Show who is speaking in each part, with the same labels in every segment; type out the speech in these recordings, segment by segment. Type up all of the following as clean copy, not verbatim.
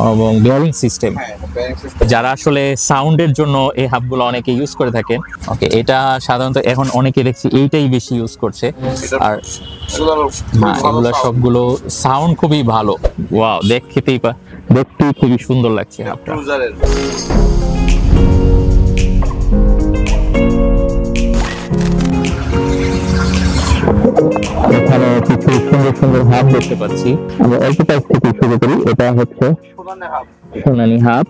Speaker 1: এবং bearing system. যারা আসলে সাউন্ডের জন্য এই হাবগুলো অনেকে ইউজ করে থাকেন। ওকে, এটা সাধারণত এখন অনেকে দেখছি এইটাই বেশি ইউজ করছে। আর এগুলো সবগুলো সাউন্ড খুবই ভালো। ওয়াও, দেখতেই খুবই সুন্দর লাগছে হাবটা। এখানে কিছু সুন্দর সুন্দর হাব দেখতে পাচ্ছি। আমরা অল্প প্রাইস থেকে শুরু করি। এটা হচ্ছে সোনালী হাব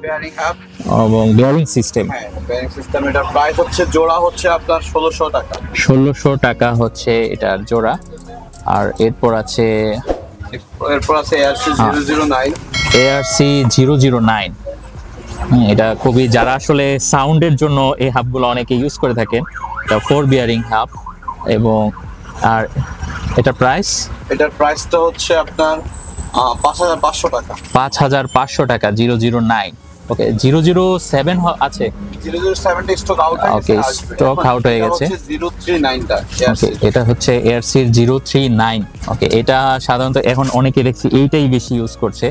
Speaker 1: এবং বেয়ারিং সিস্টেম।
Speaker 2: এটার প্রাইস হচ্ছে জোড়া হচ্ছে আপনার 1600 টাকা।
Speaker 1: 1600 টাকা হচ্ছে এটার জোড়া। আর এরপর আছে ARC 009। এটা খুবই, যারা আসলে সাউন্ডের জন্য এই হাবগুলো অনেকে ইউজ করে থাকেন। এটা 4 বিয়ারিং হাব। এবং আর এটার প্রাইসটা হচ্ছে আপনার 5500 টাকা। 5500 টাকা 009। ওকে, 007 আছে।
Speaker 2: 007 স্টক আউট হয়ে গেছে।
Speaker 1: ওকে, স্টক আউট হয়ে গেছে।
Speaker 2: 039টা।
Speaker 1: ওকে, এটা হচ্ছে ARC 039। ওকে, এটা সাধারণত এখন অনেকে দেখছি এইটাই বেশি ইউজ করছে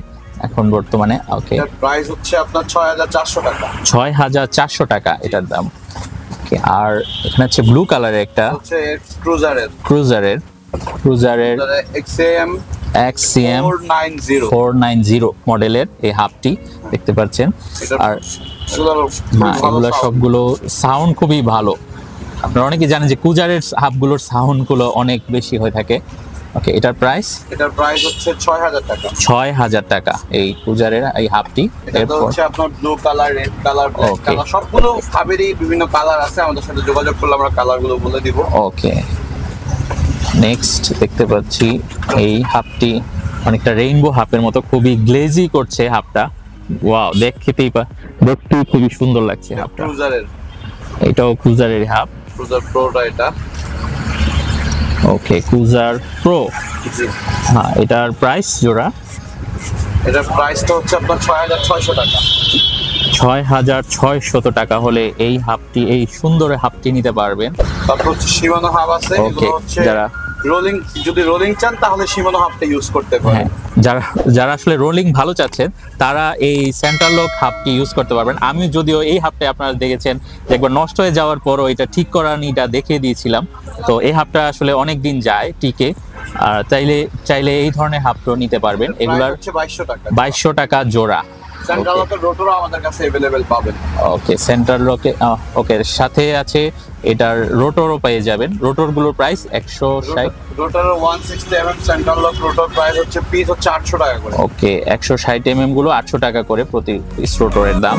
Speaker 1: এখন বর্তমানে। ওকে,
Speaker 2: এর প্রাইস হচ্ছে আপনার 6400 টাকা।
Speaker 1: 6400 টাকা এটার দাম। ওকে, আর এখানে হচ্ছে ব্লু কালারের একটা
Speaker 2: হচ্ছে ক্রুজারের
Speaker 1: XCM 490 মডেলের এই হাবটি দেখতে পাচ্ছেন। আর এগুলো সবগুলো সাউন্ড খুবই ভালো। আপনারা অনেকে জানেন যে কুজারের হাবগুলোর সাউন্ডগুলো অনেক বেশি হয়ে থাকে। ওকে, এটার প্রাইস
Speaker 2: হচ্ছে 6000 টাকা।
Speaker 1: 6000 টাকা এই কুজারের এই হাবটি।
Speaker 2: এটা হচ্ছে আপনার blue colour, red colour, black colour, সবগুলো হাবেরই বিভিন্ন কালার আছে। আমাদের সাথে যোগাযোগ করলে আমরা কালারগুলো বলে দিব।
Speaker 1: ওকে, নেক্সট দেখতে পাচ্ছি এই হাবটি অনেকটা রেইনবো হাবের মতো, খুবই গ্লেজি করছে হাবটা। ওয়াও, দেখতেই খুবই সুন্দর লাগছে হাবটা। এটাও ক্রুজারের হাব।
Speaker 2: ক্রুজার প্রোটা এটা।
Speaker 1: ওকে, ক্রুজার প্রো। হ্যাঁ, এটার প্রাইস জোড়া?
Speaker 2: এটার প্রাইসটা হচ্ছে আপনার 6600 টাকা।
Speaker 1: 6600 টাকা হলে এই হাবটি, এই সুন্দর হাবটি নিতে পারবেন।
Speaker 2: তারপর হচ্ছে Shimano হাব আছে। এগুলো হচ্ছে যারা রোলিং, যদি রোলিং চান তাহলে Shimano হাবটা ইউজ করতে পারেন।
Speaker 1: যারা আসলে রোলিং ভালো চাচ্ছেন তারা এই সেন্টার লক হাবটি ইউজ করতে পারবেন। আমি যদিও এই হাবটা আপনারা দেখেছেন যে একবার নষ্ট হয়ে যাওয়ার পরও এটা ঠিক করানিটা দেখিয়ে দিয়েছিলাম। তো এই হাবটা আসলে অনেক দিন যায় টিকে। আর চাইলে এই ধরনের হাবটা নিতে পারবেন। এগুলার 2200 টাকা জোড়া।
Speaker 2: সেন্টার লকের রোটরও আমাদের কাছে अवेलेबल পাবেন।
Speaker 1: ওকে, সেন্টার লকে ওকে সাথে আছে এটার রোটরও পেয়ে যাবেন। রোটরগুলোর প্রাইস 160।
Speaker 2: রোটরের 160 mm centre lock rotor price হচ্ছে পিস হচ্ছে 800 টাকা করে।
Speaker 1: ওকে, 160 mm গুলো 800 টাকা করে প্রতি পিস রোটরের দাম।